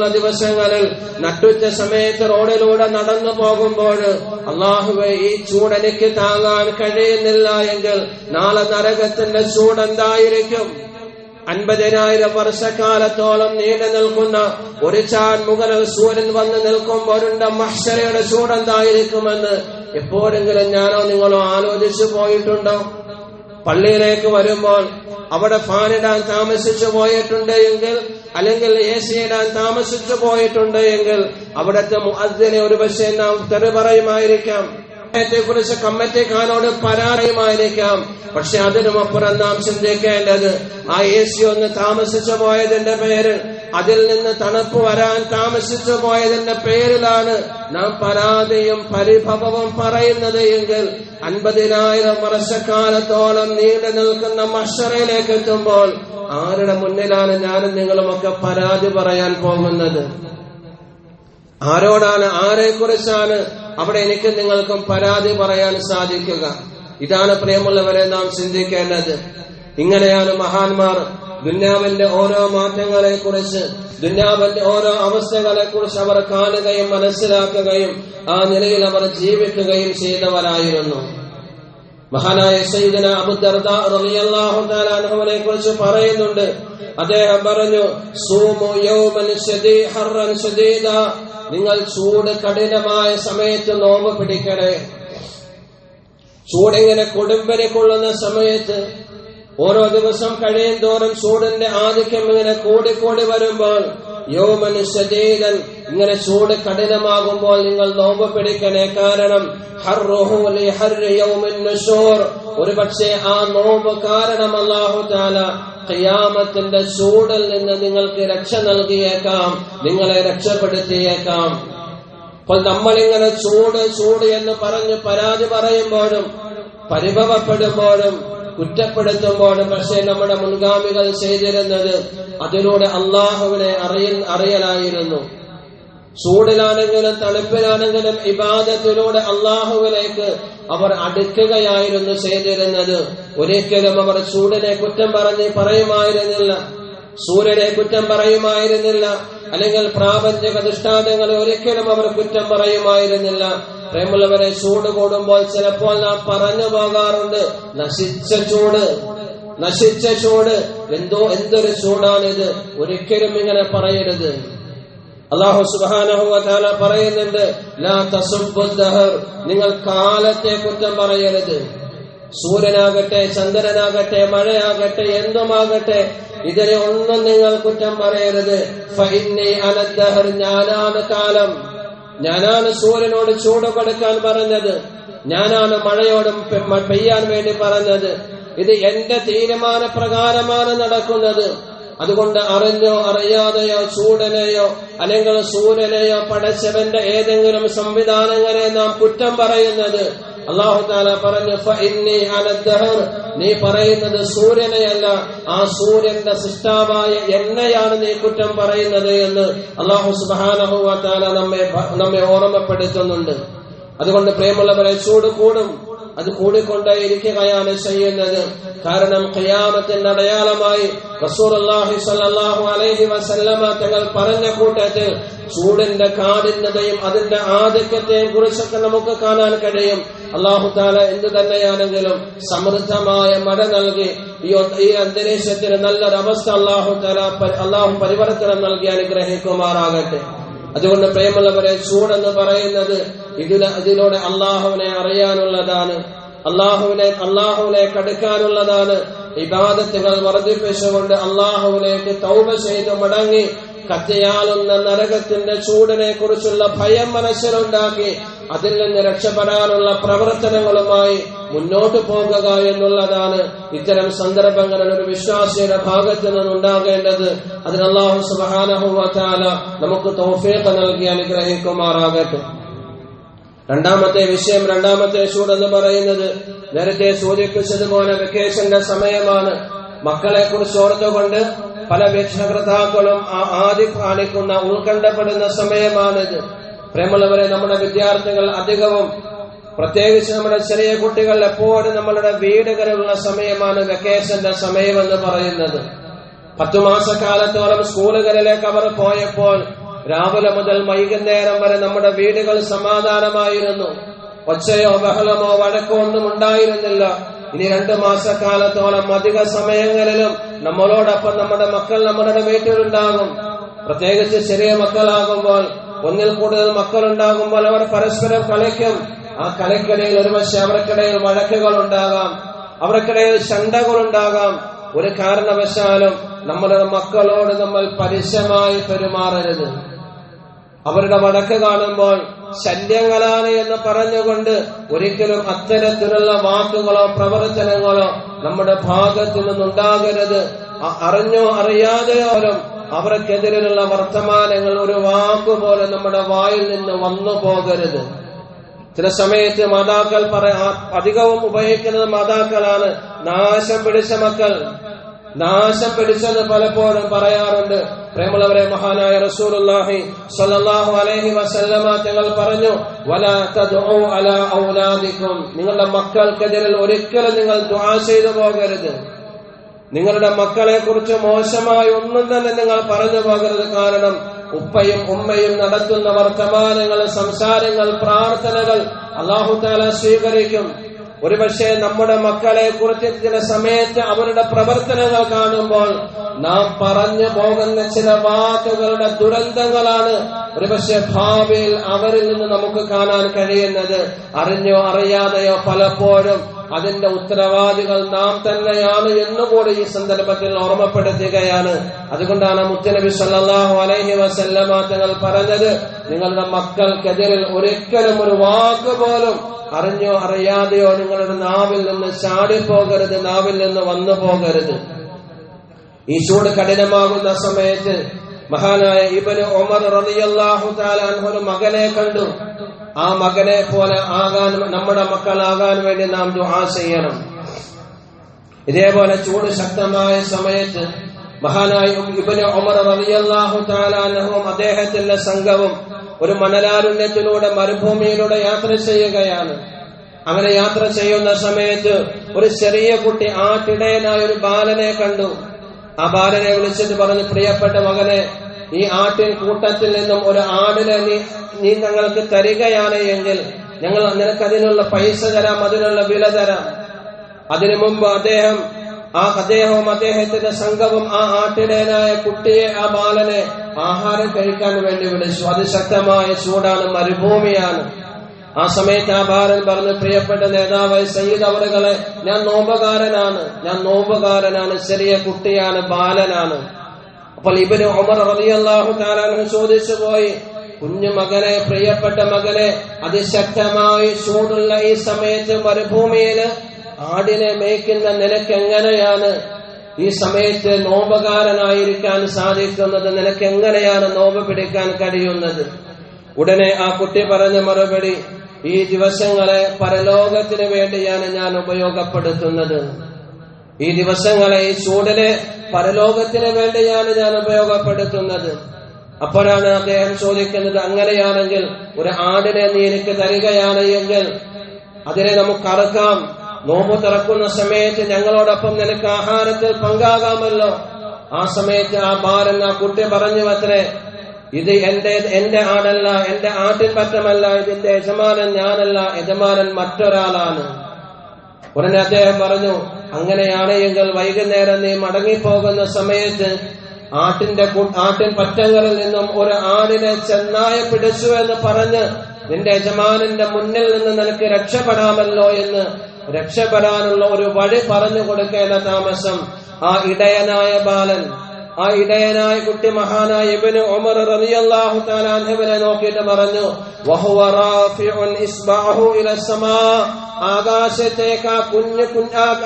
ചൂടുള്ള ദിവസങ്ങളിൽ നട്ടുച്ച സമയത്ത് റോഡിലൂടെ നടന്നു പോകുമ്പോൾ അല്ലാഹുവേ ഈ ചൂട് എനിക്ക് താങ്ങാൻ കഴിയുന്നില്ല എങ്കിൽ നാളെ നരകത്തിന്റെ ചൂട് എന്തായിരിക്കും? 50,000 വർഷക്കാലത്തോളം നീണ്ടു നിൽക്കുന്ന ഒരു ചാൻ മുകളിൽ സൂര്യൻ വന്ന് നിൽക്കുമ്പോഴുണ്ട് മഹ്ശറയുടെ ചൂടെന്തായിരിക്കുമെന്ന് എപ്പോഴെങ്കിലും ഞാനോ നിങ്ങളോ ആലോചിച്ചു പോയിട്ടുണ്ടോ? പള്ളിയിലേക്ക് വരുമ്പോൾ അവിടെ ഫാനിടാൻ താമസിച്ചു പോയിട്ടുണ്ട് എങ്കിൽ, അല്ലെങ്കിൽ AC ഇടാൻ താമസിച്ചു പോയിട്ടുണ്ട് എങ്കിൽ അവിടുത്തെ മുഅദ്ദിനെ ഒരു പക്ഷേ നാം തെറി പറയുമായിരിക്കാം, കുറിച്ച് കമ്മിറ്റിക്കാരോട് പരാതിയുമായിരിക്കാം. പക്ഷെ അതിനുമപ്പുറം നാം ചിന്തിക്കേണ്ടത് ആ AC ഒന്ന് താമസിച്ചു പോയതിന്റെ പേരിൽ, അതിൽ നിന്ന് തണുപ്പ് വരാൻ താമസിച്ചു പോയതിന്റെ പേരിലാണ് നാം പരാതിയും പരിഭവവും പറയുന്നത് എങ്കിൽ 50,000 വർഷക്കാലത്തോളം നീണ്ടു നിൽക്കുന്ന മഹ്ശറയിലേക്ക് എത്തുമ്പോൾ ആരുടെ മുന്നിലാണ് ഞാനും നിങ്ങളുമൊക്കെ പരാതി പറയാൻ പോകുന്നത്? ആരോടാണ്, ആരെക്കുറിച്ചാണ് അവിടെ എനിക്ക് നിങ്ങൾക്കും പരാതി പറയാൻ സാധിക്കുക? ഇതാണ് പ്രിയമുള്ളവരെ നാം ചിന്തിക്കേണ്ടത്. ഇങ്ങനെയാണ് മഹാന്മാർ ദുന്യാവിന്റെ ഓരോ മാറ്റങ്ങളെ കുറിച്ച്, ദുന്യാവിന്റെ ഓരോ അവസ്ഥകളെ കുറിച്ച് അവർ കാണുകയും മനസ്സിലാക്കുകയും ആ നിലയിൽ അവർ ജീവിക്കുകയും ചെയ്തവരായിരുന്നു. മഹാനായ സയ്യിദുനാ അബൂ ദർദാ റളിയല്ലാഹു തആല അൻഹുവിനെ കുറിച്ച് പറയുന്നുണ്ട്. അദ്ദേഹം പറഞ്ഞു, സൂമു യൗമൻ ഹർറൻ ശദീദ, നിങ്ങൾ ചൂട് കഠിനമായ സമയത്ത് നോമ്പ് പിടിക്കണേ. ചൂടിങ്ങനെ കൊടുമ്പനെ കൊള്ളുന്ന സമയത്ത് ഓരോ ദിവസം കഴിയും തോറും ചൂടിന്റെ ആധിക്യം ഇങ്ങനെ കൂടിക്കൂടി വരുമ്പോൾ യൗമൻ ശദീദൻ, ഇങ്ങനെ ചൂട് കഠിനമാകുമ്പോൾ നിങ്ങൾ നോമ്പ് പിടിക്കണേ. കാരണം ഹർറുഹു ലിഹർരി യൗമിൻ നുശൂർ, ഒരുപക്ഷെ ആ നോമ്പ് കാരണം അല്ലാഹു തആല ഖിയാമത്തിന്റെ ചൂടിൽ നിന്ന് നിങ്ങൾക്ക് രക്ഷ നൽകിയേക്കാം, നിങ്ങളെ രക്ഷപ്പെടുത്തിയേക്കാം. അപ്പോൾ നമ്മളിങ്ങനെ ചൂട് ചൂട് എന്ന് പറഞ്ഞ് പരാതി പറയുമ്പോഴും പരിഭവപ്പെടുമ്പോഴും കുറ്റപ്പെടുത്തുമ്പോഴും പക്ഷേ നമ്മുടെ മുൻഗാമികൾ ചെയ്തിരുന്നത് അതിലൂടെ അള്ളാഹുവിനെ അറിയലായിരുന്നു. ചൂടിലാണെങ്കിലും തണുപ്പിലാണെങ്കിലും ഇബാദത്തിലൂടെ അള്ളാഹുവിലേക്ക് അവർ അടുക്കുകയായിരുന്നു ചെയ്തിരുന്നത്. ഒരിക്കലും അവർ ചൂടിനെ കുറ്റം പറയുമായിരുന്നില്ല, സൂര്യനെ കുറ്റം പറയുമായിരുന്നില്ല, അല്ലെങ്കിൽ പ്രാപഞ്ചിക ദൃഷ്ടാന്തങ്ങളെ ഒരിക്കലും അവർ കുറ്റം പറയുമായിരുന്നില്ല. പ്രേമുള്ളവരെ, ചൂട് കൂടുമ്പോൾ ചിലപ്പോൾ നാം പറഞ്ഞു പോകാറുണ്ട്, നശിച്ച ചൂട്, എന്തൊരു ചൂടാണിത്. ഒരിക്കലും ഇങ്ങനെ പറയരുത്. അല്ലാഹു സുബ്ഹാനഹു വ തആല പറയുന്നുണ്ട്, ലാ തസുബ്ബുദ് ദഹർ, നിങ്ങൾ കാലത്തെ കുറ്റം പറയരുത്. സൂര്യനാകട്ടെ, ചന്ദ്രനാകട്ടെ, മഴയാകട്ടെ, എന്തുമാകട്ടെ, ഇതിനെ ഒന്നും നിങ്ങൾ കുറ്റം പറയരുത്. ഫഇന്നി അനദ് ദഹർ, ഞാനാണ് കാലം, ഞാനാണ് സൂര്യനോട് ചൂട് കൊടുക്കാൻ പറഞ്ഞത്, ഞാനാണ് മഴയോടും പെയ്യാൻ വേണ്ടി പറഞ്ഞത്. ഇത് എന്റെ തീരുമാന പ്രകാരമാണ് നടക്കുന്നത്. അതുകൊണ്ട് അറിഞ്ഞോ അറിയാതെയോ ചൂടനെയോ അല്ലെങ്കിൽ സൂര്യനെയോ പടച്ചവന്റെ ഏതെങ്കിലും സംവിധാനങ്ങളെ നാം കുറ്റം പറയുന്നത്, അല്ലാഹു തആല പറഞ്ഞു, ഫഇന്നി അനദ് ദഹർ, നീ പറയുന്നത് സൂര്യനെയല്ല, ആ സൂര്യന്റെ സൃഷ്ടാവായ എന്നെയാണ് നീ കുറ്റം പറയുന്നത് എന്ന് അല്ലാഹു സുബ്ഹാനഹു വ തആല നമ്മെ ഓർമ്മപ്പെടുത്തുന്നുണ്ട്. അതുകൊണ്ട് പ്രിയമുള്ളവരെ, ചൂട് കൂടും, അത് കൂടിക്കൊണ്ടേയിരിക്കുകയാണ് ചെയ്യുന്നത്. കാരണം ഖിയാമത്തിന്റെ അടയാളമായി റസൂലുള്ളാഹി സ്വല്ലല്ലാഹു അലൈഹി വസല്ലമ തങ്ങൾ പറഞ്ഞ കൂട്ടത്തിൽ ചൂടിന്റെ കാഠിന്യതയും അതിന്റെ ആധിക്യത്തെയും കുറിച്ചൊക്കെ നമുക്ക് കാണാൻ കഴിയും. അല്ലാഹു തആല എന്തു തന്നെയാണെങ്കിലും സമൃദ്ധമായ മഴ നൽകി ഈ അന്തരീക്ഷത്തിന് നല്ലൊരവസ്ഥ അല്ലാഹു പരിവർത്തനം നൽകി അനുഗ്രഹിക്കുമാറാകട്ടെ. അതുകൊണ്ട് പ്രിയമുള്ളവരെ, ചൂടെന്ന് പറയുന്നത് ഇതിലൂടെ അള്ളാഹുവിനെ അറിയാനുള്ളതാണ്, അള്ളാഹുവിലേക്ക് അടുക്കാനുള്ളതാണ്. ഇബാദത്തുകൾ വർദ്ധിപ്പിച്ചുകൊണ്ട് അള്ളാഹുവിലേക്ക് തൗബ ചെയ്ത് മടങ്ങി കത്തിയാളുന്ന നരകത്തിന്റെ ചൂടിനെ കുറിച്ചുള്ള ഭയം മനസ്സിലുണ്ടാക്കി അതിൽ നിന്ന് രക്ഷപ്പെടാനുള്ള പ്രവർത്തനങ്ങളുമായി മുന്നോട്ട് പോകുക എന്നുള്ളതാണ് ഇത്തരം സന്ദർഭങ്ങളിൽ ഒരു വിശ്വാസിയുടെ ഭാഗത്ത് നിന്നുണ്ടാകേണ്ടത്. അതിന് അല്ലാഹു സുബ്ഹാനഹു വ തആല നമുക്ക് തൗഫീഖ് നൽകി അനുഗ്രഹിക്കുമാറാകട്ടെ. രണ്ടാമത്തെ വിഷയം, രണ്ടാമത്തെ ചൂടെന്ന് പറയുന്നത് നേരത്തെ സൂചിപ്പിച്ചതുപോലെ വെക്കേഷന്റെ സമയമാണ്. മക്കളെ കുറിച്ച് ഓർത്തുകൊണ്ട് പല രക്ഷകർത്താക്കളും ആദ്യം കാണിക്കുന്ന ഉത്കണ്ഠപ്പെടുന്ന സമയമാണിത്. പ്രേമുള്ളവരെ, നമ്മുടെ വിദ്യാർത്ഥികൾ അധികവും, പ്രത്യേകിച്ച് നമ്മുടെ ചെറിയ കുട്ടികൾ എപ്പോഴും നമ്മളുടെ വീടുകളിലുള്ള സമയമാണ് വെക്കേഷന്റെ സമയമെന്ന് പറയുന്നത്. 10 മാസക്കാലത്തോളം സ്കൂളുകളിലേക്ക് അവർ പോയപ്പോൾ രാവിലെ മുതൽ വൈകുന്നേരം വരെ നമ്മുടെ വീടുകൾ സമാധാനമായിരുന്നു. ഒച്ചയോ ബഹളമോ വഴക്കോ ഒന്നും ഉണ്ടായിരുന്നില്ല. ഇനി 2 മാസക്കാലത്തോളം അധിക സമയങ്ങളിലും നമ്മളോടൊപ്പം നമ്മുടെ മക്കൾ നമ്മുടെ വീട്ടിലുണ്ടാകും. പ്രത്യേകിച്ച് ചെറിയ മക്കളാകുമ്പോൾ, ഒന്നിൽ കൂടുതൽ മക്കളുണ്ടാകുമ്പോൾ അവർ പരസ്പരം കളിക്കും. ആ കളിക്കിടയിൽ ഒരുപക്ഷെ അവർക്കിടയിൽ വഴക്കുകൾ ഉണ്ടാകാം, അവർക്കിടയിൽ ശണ്ടകൾ ഉണ്ടാകാം. ഒരു കാരണവശാലും നമ്മുടെ മക്കളോട് നമ്മൾ പരുഷമായി പെരുമാറരുത്. അവരുടെ വഴക്ക് കാണുമ്പോൾ ശല്യങ്ങളാണ് എന്ന് പറഞ്ഞുകൊണ്ട് ഒരിക്കലും അത്തരത്തിലുള്ള വാക്കുകളോ പ്രവർത്തനങ്ങളോ നമ്മുടെ ഭാഗത്തു നിന്നുണ്ടാകരുത്. അറിഞ്ഞോ അറിയാതെയോ അവർക്കെതിരെയുള്ള വർത്തമാനങ്ങൾ ഒരു വാക്കുപോലെ നമ്മുടെ വായിൽ നിന്ന് വന്നു പോകരുത്. ചില സമയത്ത് മാതാക്കൾ അധികവും ഉപയോഗിക്കുന്നത് മാതാക്കളാണ്. നാശം പിടിച്ച മക്കൾ, നാശം പിടിച്ചത് പലപ്പോഴും പറയാറുണ്ട്. പ്രേമുള്ളവരെ, മഹാനായ റസൂലുള്ളാഹി സ്വല്ലല്ലാഹു അലൈഹി വസല്ലമ തങ്ങൾ പറഞ്ഞു, വലാ തദ്ഉ അലാ ഔലാദികും, നിങ്ങളുടെ മക്കൾക്കെതിരെ ഒരിക്കലും നിങ്ങൾ ദുആ ചെയ്തു പോകരുത്. നിങ്ങളുടെ മക്കളെ കുറിച്ച് മോശമായി ഒന്നും തന്നെ നിങ്ങൾ പറഞ്ഞു പോകരുത്. കാരണം ഉപ്പയും ഉമ്മയും നടത്തുന്ന വർത്തമാനങ്ങൾ, സംസാരങ്ങൾ, പ്രാർത്ഥനകൾ അല്ലാഹു തആല സ്വീകരിക്കും. ഒരുപക്ഷെ നമ്മുടെ മക്കളെ കുറിച്ച് ചില സമയത്ത് അവരുടെ പ്രവർത്തനങ്ങൾ കാണുമ്പോൾ നാം പറഞ്ഞു പോകുന്ന ചില വാക്കുകളുടെ ദുരന്തങ്ങളാണ് ഒരുപക്ഷെ ഭാവിയിൽ അവരിൽ നിന്ന് നമുക്ക് കാണാൻ കഴിയുന്നത്. അറിഞ്ഞോ അറിയാതെയോ പലപ്പോഴും അതിന്റെ ഉത്തരവാദികൾ നാം തന്നെയാണ് എന്നുകൂടി ഈ സന്ദർഭത്തിൽ ഓർമ്മപ്പെടുത്തുകയാണ്. അതുകൊണ്ടാണ് മുത്തുനബി സല്ലല്ലാഹു അലൈഹി വസല്ലമ തങ്ങൾ പറഞ്ഞത്, നിങ്ങളുടെ മക്കൾക്കെതിരിൽ ഒരിക്കലും ഒരു വാക്ക് പോലും അറിഞ്ഞോ അറിയാതെയോ നിങ്ങളുടെ നാവിൽ നിന്ന് ചാടിപ്പോകരുത്, നാവിൽ നിന്ന് വന്നു പോകരുത്. ഈ ചൂട് കഠിനമാകുന്ന സമയത്ത് മഹാനായ ഇബ്നു ഉമർ റളിയല്ലാഹു തആല അൻഹു ഒരു മകനെ കണ്ടു. ആ മകനെ പോലെ ആകാൻ, നമ്മുടെ മക്കളാകാൻ വേണ്ടി നാം ദുആ ചെയ്യണം. ഇതേപോലെ ചൂട് ശക്തമായ സമയത്ത് മഹാനായ ഇബ്നു ഉമർ റളിയല്ലാഹു തആല അൻഹുവും അദ്ദേഹത്തിന്റെ സംഘവും ഒരു മണലാരുണ്യത്തിലൂടെ, മരുഭൂമിയിലൂടെ യാത്ര ചെയ്യുകയാണ്. അങ്ങനെ യാത്ര ചെയ്യുന്ന സമയത്ത് ഒരു ചെറിയ കുട്ടി ആട്ടിടയനായ ഒരു ബാലനെ കണ്ടു. ആ ബാലനെ വിളിച്ചിട്ട് പറഞ്ഞു, പ്രിയപ്പെട്ട മകനെ, ഈ ആട്ടിൻ കൂട്ടത്തിൽ നിന്നും ഒരു ആടിനെ നീ ഞങ്ങൾക്ക് തരികയാണ് എങ്കിൽ ഞങ്ങൾ നിനക്കതിനുള്ള പൈസ തരാം, അതിനുള്ള വില തരാം. അതിനു മുമ്പ് അദ്ദേഹവും അദ്ദേഹത്തിന്റെ സംഘവും ആ ആട്ടിടയനായ കുട്ടിയെ, ആ ബാലനെ ആഹാരം കഴിക്കാൻ വേണ്ടി വിളിച്ചു. അതിശക്തമായ ചൂടാണ്, മരുഭൂമിയാണ്. ആ സമയത്ത് ആ ബാലൻ പറഞ്ഞു, പ്രിയപ്പെട്ട നേതാവായ സയ്യിദ് അവറുകളെ, ഞാൻ നോമ്പുകാരനാണ്, ചെറിയ കുട്ടിയാണ്, ബാലനാണ്. അപ്പോൾ ഇബ്നു ഉമർ റളിയല്ലാഹു തആല അൻഹു ചോദിച്ചു പോയി, കുഞ്ഞു മകനെ, പ്രിയപ്പെട്ട മകനെ, അതിശക്തമായി ചൂടുള്ള ഈ സമയത്ത് മരുഭൂമിയില് ആടിനെ മേയ്ക്കുന്ന നിനക്കെങ്ങനെയാണ് ഈ സമയത്ത് നോമ്പുകാരനായിരിക്കാൻ സാധിക്കുന്നത്? നിനക്കെങ്ങനെയാണ് നോമ്പ് പിടിക്കാൻ കഴിയുന്നത്? ഉടനെ ആ കുട്ടി പറഞ്ഞ മറുപടി, ഈ ദിവസങ്ങളെ പരലോകത്തിന് വേണ്ടിയാണ് ഞാൻ ഉപയോഗപ്പെടുത്തുന്നത്. ഈ ദിവസങ്ങളെ, ഈ ചൂടിനെ പരലോകത്തിന് വേണ്ടിയാണ് ഞാൻ ഉപയോഗപ്പെടുത്തുന്നത്. അപ്പോഴാണ് അദ്ദേഹം ചോദിക്കുന്നത്, അങ്ങനെയാണെങ്കിൽ ഒരു ആടിനെ നീ എനിക്ക് തരികയാണ് എങ്കിൽ അതിനെ നമുക്ക് അറുക്കാം. നോമ്പ് തുറക്കുന്ന സമയത്ത് ഞങ്ങളോടൊപ്പം നിനക്ക് ആഹാരത്തിൽ പങ്കാകാമല്ലോ. ആ സമയത്ത് ആ ബാലൻ, ആ കുട്ടി പറഞ്ഞു അത്രേ, ഇത് എന്റെ ആടല്ല, എന്റെ ആട്ടിൻ പറ്റമല്ല, ഇതിന്റെ യജമാനൻ ഞാനല്ല, യജമാനൻ മറ്റൊരാളാണ്. ഉടനെ അദ്ദേഹം പറഞ്ഞു, അങ്ങനെയാണ് എങ്കിൽ വൈകുന്നേരം നീ മടങ്ങിപ്പോകുന്ന സമയത്ത് ആട്ടിൻ പറ്റങ്ങളിൽ നിന്നും ഒരു ആടിനെ ചെന്നായ പിടിച്ചു എന്ന് പറഞ്ഞ് നിന്റെ യജമാനന്റെ മുന്നിൽ നിന്ന് നിനക്ക് രക്ഷപ്പെടാമല്ലോ എന്ന് രക്ഷപ്പെടാനുള്ള ഒരു വഴി പറഞ്ഞു കൊടുക്കേണ്ട താമസം ആ ഇടയനായ ബാലൻ, ആ ഇടയനായ കുട്ടി മഹാനായ ഇബ്നു ഉമർ റളിയല്ലാഹു തആല അൻഹുവിനെ നോക്കിയിട്ട് പറഞ്ഞു, വഹുവ റാഫിഉൻ ഇസ്ബഅഹു ഇലസ്സമാ, ആകാശത്തേക്ക്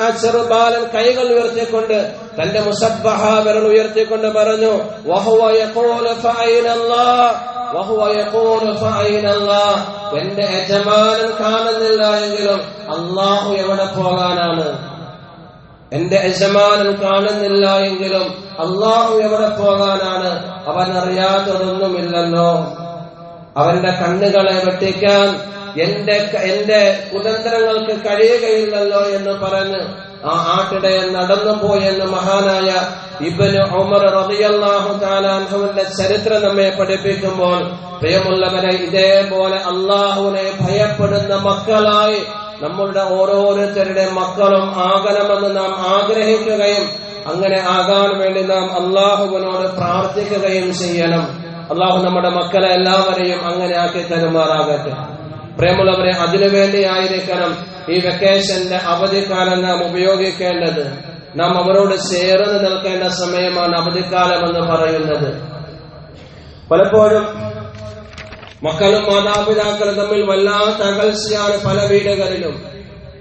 ആ ചെറുബാലൻ കൈകൾ ഉയർത്തിക്കൊണ്ട് തന്റെ മുസബ്ബഹ വിരൽ ഉയർത്തിക്കൊണ്ട് പറഞ്ഞു, വഹുവ യഖൂലു ഫഅൈനല്ലാഹ്, വഹുവ യഖൂലു ഫഅൈനല്ലാഹ്, എന്റെ യജമാനൻ കാണുന്നില്ല എങ്കിലും അല്ലാഹു എവിടെ പോകാനാണ്? എന്റെ യജമാനൻ കാണുന്നില്ല എങ്കിലും അല്ലാഹു എവിടെ പോകാനാണ്? അവൻ അറിയാത്തതൊന്നുമില്ലല്ലോ. അവന്റെ കണ്ണുകളെ വെട്ടിക്കാൻ എന്റെ കുതന്ത്രങ്ങൾക്ക് കഴിയുകയില്ലല്ലോ എന്ന് പറഞ്ഞ് ആ ആട്ടിടയൻ നടന്നു പോയെന്ന് മഹാനായ ഇബ്നു ഉമർ റളിയല്ലാഹു തആല അൻഹുവിന്റെ ചരിത്രം നമ്മെ പഠിപ്പിക്കുമ്പോൾ, പ്രിയമുള്ളവരെ, ഇതേപോലെ അല്ലാഹുവിനെ ഭയപ്പെടുന്ന മക്കളായി നമ്മളുടെ ഓരോരുത്തരുടെ മക്കളും ആകണമെന്ന് നാം ആഗ്രഹിക്കുകയും അങ്ങനെ ആകാൻ വേണ്ടി നാം അല്ലാഹുവിനോട് പ്രാർത്ഥിക്കുകയും ചെയ്യണം. അല്ലാഹു നമ്മുടെ മക്കളെ എല്ലാവരെയും അങ്ങനെ ആക്കി തരുമാറാകട്ടെ. പ്രിയമുള്ളവരെ, അതിനുവേണ്ടിയായിരിക്കണം ഈ വെക്കേഷന്റെ അവധിക്കാലം നാം ഉപയോഗിക്കേണ്ടത്. നാം അവരോട് ചേർന്ന് നിൽക്കേണ്ട സമയമാണ് അവധിക്കാലം എന്ന് പറയുന്നത്. പലപ്പോഴും മക്കളും മാതാപിതാക്കളും തമ്മിൽ വല്ലാത്ത അകൽച്ചയാണ് പല വീടുകളിലും.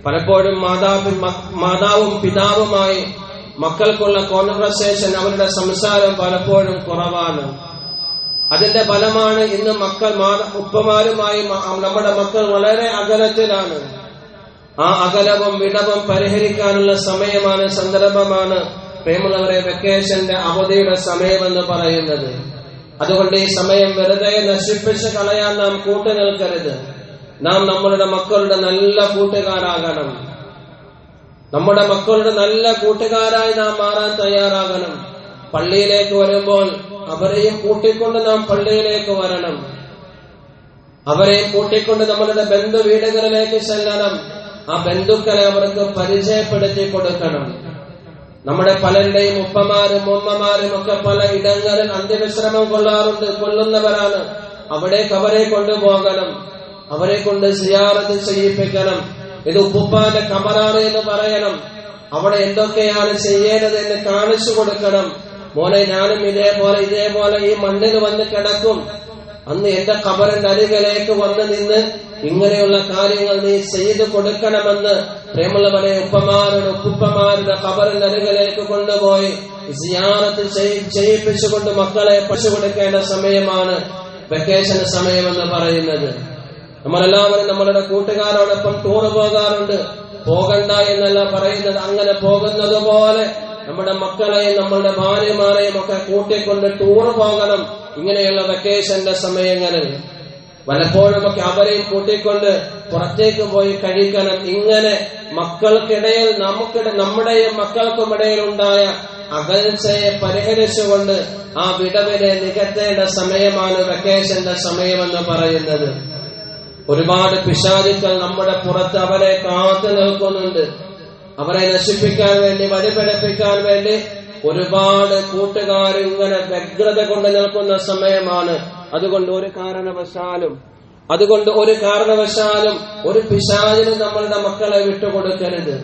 പലപ്പോഴും മാതാവും പിതാവുമായി മക്കൾക്കുള്ള കോൺവെർസേഷൻ, അവരുടെ സംസാരം പലപ്പോഴും കുറവാണ്. അതിന്റെ ഫലമാണ് ഇന്ന് ഉപ്പമാരുമായി നമ്മുടെ മക്കൾ വളരെ അകലത്തിലാണ്. ആ അകലവും വിടവും പരിഹരിക്കാനുള്ള സമയമാണ്, സന്ദർഭമാണ് പ്രേമുള്ളവരെ വെക്കേഷന്റെ അവധിയുടെ സമയമെന്ന് പറയുന്നത്. അതുകൊണ്ട് ഈ സമയം വെറുതെ നശിപ്പിച്ച് കളയാൻ നാം കൂട്ടുനിൽക്കരുത്. നാം നമ്മളുടെ മക്കളുടെ നല്ല കൂട്ടുകാരാകണം. നമ്മുടെ മക്കളുടെ നല്ല കൂട്ടുകാരായി നാം മാറാൻ തയ്യാറാകണം. പള്ളിയിലേക്ക് വരുമ്പോൾ അവരെയും കൂട്ടിക്കൊണ്ട് നാം പള്ളിയിലേക്ക് വരണം. അവരെയും കൂട്ടിക്കൊണ്ട് നമ്മളുടെ ബന്ധു വീടുകളിലേക്ക് ചെല്ലണം. ആ ബന്ധുക്കളെ അവർക്ക് പരിചയപ്പെടുത്തി കൊടുക്കണം. നമ്മുടെ പലരുടെയും ഉപ്പമാരും ഉമ്മമാരും ഒക്കെ പല ഇടങ്ങളിൽ അന്ത്യവിശ്രമം കൊള്ളുന്നവരാണ്. അവിടേക്ക് അവരെ കൊണ്ടുപോകണം. അവരെ കൊണ്ട് സിയാറത്ത് ചെയ്യിപ്പിക്കണം. ഇത് ഉപ്പുപ്പാന്റെ ഖബറാണ് എന്ന് പറയണം. അവിടെ എന്തൊക്കെയാണ് ചെയ്യേണ്ടത് എന്ന് കാണിച്ചു കൊടുക്കണം. മോനെ, ഞാനും ഇതേപോലെ ഈ മണ്ണിൽ വന്ന് കിടക്കും. അന്ന് എന്റെ ഖബറിന്റെ അരികിലേക്ക് വന്ന് നിന്ന് ഇങ്ങനെയുള്ള കാര്യങ്ങൾ നീ ചെയ്തു കൊടുക്കണമെന്ന് പ്രേമുള്ളവരെ ഉപ്പമാരുടെ ഖബറിന്റെ അരികിലേക്ക് കൊണ്ടുപോയി സിയാറത്ത് ചെയ്യിപ്പിച്ചുകൊണ്ട് മക്കളെ പഠിച്ചു കൊടുക്കേണ്ട സമയമാണ് വെക്കേഷൻ സമയമെന്ന് പറയുന്നത്. നമ്മളെല്ലാവരും നമ്മളുടെ കൂട്ടുകാരോടൊപ്പം ടൂർ പോകാറുണ്ട്. പോകണ്ട എന്നല്ല പറയുന്നത്. അങ്ങനെ പോകുന്നത് പോലെ നമ്മുടെ മക്കളെയും നമ്മളുടെ ഭാര്യമാരെയും ഒക്കെ കൂട്ടിക്കൊണ്ട് ടൂർ പോകണം. ഇങ്ങനെയുള്ള വെക്കേഷന്റെ സമയങ്ങളിൽ പലപ്പോഴുമൊക്കെ അവരെയും കൂട്ടിക്കൊണ്ട് പുറത്തേക്ക് പോയി കഴിക്കണം. ഇങ്ങനെ മക്കൾക്കിടയിൽ നമ്മുടെയും മക്കൾക്കുമിടയിൽ ഉണ്ടായ അകൽച്ചയെ പരിഹരിച്ചുകൊണ്ട് ആ വിടവിനെ നികത്തേണ്ട സമയമാണ് വെക്കേഷന്റെ സമയമെന്ന് പറയുന്നത്. ഒരുപാട് പിശാചുക്കൾ നമ്മുടെ പുറത്ത് അവരെ കാത്തു നിൽക്കുന്നുണ്ട്. അവരെ നശിപ്പിക്കാൻ വേണ്ടി, വഴിപിഴപ്പിക്കാൻ വേണ്ടി ഒരുപാട് കൂട്ടുകാർ ഇങ്ങനെ വ്യഗ്രത കൊണ്ട് നിൽക്കുന്ന സമയമാണ്. അതുകൊണ്ട് ഒരു കാരണവശാലും ഒരു പിശാചിന് നമ്മളുടെ മക്കളെ വിട്ടുകൊടുക്കരുത്.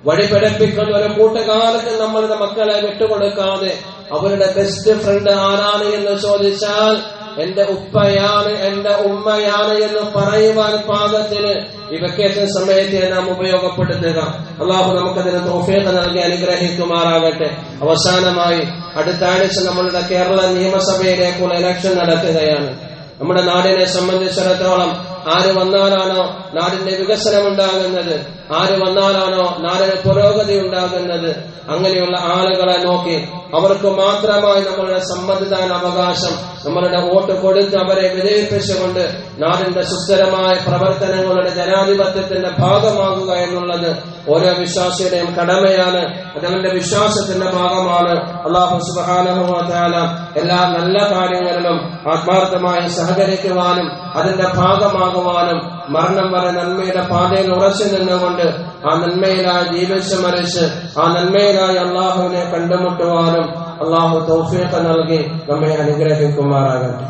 വഴിപിഴപ്പിക്കുന്ന ഒരു കൂട്ടുകാർക്ക് നമ്മളുടെ മക്കളെ വിട്ടുകൊടുക്കാതെ അവരുടെ ബെസ്റ്റ് ഫ്രണ്ട് ആരാണ് എന്ന് ചോദിച്ചാൽ എന്റെ ഉപ്പയാണ്, എന്റെ ഉമ്മയാണ് എന്ന് പറയുവാൻ പാകത്തിന് ഈ വെക്കേഷൻ സമയത്തെ നാം ഉപയോഗപ്പെടുത്തുക. അള്ളാഹു നമുക്കതിന് തൗഫീഖ് നൽകി അനുഗ്രഹിക്കുമാറാകട്ടെ. അവസാനമായി അടുത്ത ആഴ്ച നമ്മളുടെ കേരള നിയമസഭയിലേക്കുള്ള ഇലക്ഷൻ നടക്കുകയാണ്. നമ്മുടെ നാടിനെ സംബന്ധിച്ചിടത്തോളം ആര് വന്നാലാണോ നാടിന്റെ വികസനം ഉണ്ടാകുന്നത്, ആര് വന്നാലാണോ നാടിന് പുരോഗതി ഉണ്ടാകുന്നത്, അങ്ങനെയുള്ള ആളുകളെ നോക്കി അവർക്ക് മാത്രമായി നമ്മളുടെ സമ്മതിദാന അവകാശം, നമ്മളുടെ വോട്ട് കൊടുത്ത് അവരെ വിജയിപ്പിച്ചുകൊണ്ട് നാടിന്റെ സുസ്ഥിരമായ പ്രവർത്തനങ്ങളുടെ ജനാധിപത്യത്തിന്റെ ഭാഗമാകുക എന്നുള്ളത് ഓരോ വിശ്വാസിയുടെയും കടമയാണ്. അതവന്റെ വിശ്വാസത്തിന്റെ ഭാഗമാണ്. അല്ലാഹു സുബ്ഹാനഹു വ തആല എല്ലാ നല്ല കാര്യങ്ങളിലും ആത്മാർത്ഥമായി സഹകരിക്കുവാനും അതിന്റെ ഭാഗമാകുവാനും മരണം വരെ നന്മയുടെ പാതയിൽ ഉറച്ചു നിന്നുകൊണ്ട് ആ നന്മയിലായി ജീവിച്ചു മരിച്ച് ആ നന്മയിലായി അള്ളാഹുവിനെ കണ്ടുമുട്ടുവാനും അള്ളാഹു തൗഫീഖ് നൽകി നമ്മെ അനുഗ്രഹിക്കുമാറാകട്ടെ.